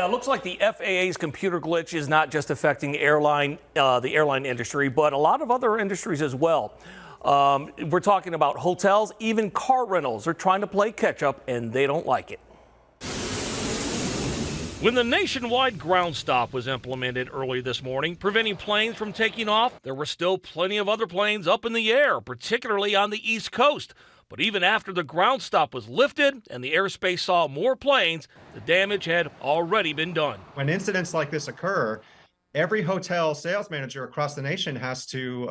Yeah, it looks like the FAA's computer glitch is not just affecting the airline industry, but a lot of other industries as well. We're talking about hotels, even car rentals are trying to play catch up, and they don't like it. When the nationwide ground stop was implemented early this morning, preventing planes from taking off, there were still plenty of other planes up in the air, particularly on the East Coast. But even after the ground stop was lifted and the airspace saw more planes, the damage had already been done. When incidents like this occur, every hotel sales manager across the nation has to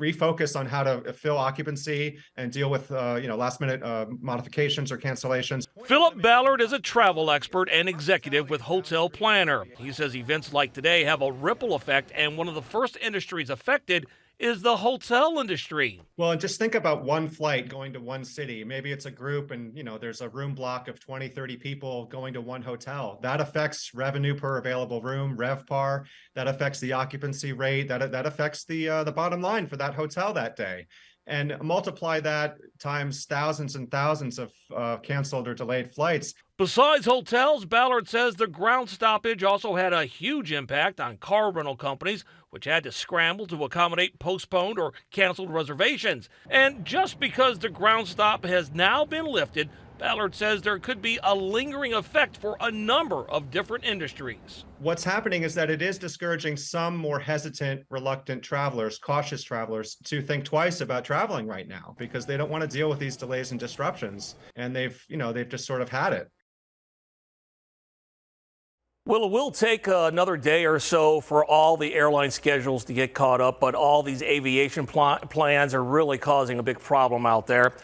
refocus on how to fill occupancy and deal with last-minute modifications or cancellations. Philip Ballard is a travel expert and executive with Hotel Planner. He says events like today have a ripple effect, and one of the first industries affected is the hotel industry. Well, and just think about one flight going to one city. Maybe it's a group and, there's a room block of 20, 30 people going to one hotel. That affects revenue per available room, RevPAR. That affects the occupancy rate. That affects the bottom line for that hotel that day. And multiply that times thousands and thousands of canceled or delayed flights. Besides hotels, Ballard says the ground stoppage also had a huge impact on car rental companies, which had to scramble to accommodate postponed or canceled reservations. And just because the ground stop has now been lifted, Ballard says there could be a lingering effect for a number of different industries. What's happening is that it is discouraging some more hesitant, reluctant travelers, cautious travelers, to think twice about traveling right now because they don't want to deal with these delays and disruptions. And they've just sort of had it. Well, it will take another day or so for all the airline schedules to get caught up, but all these aviation plans are really causing a big problem out there.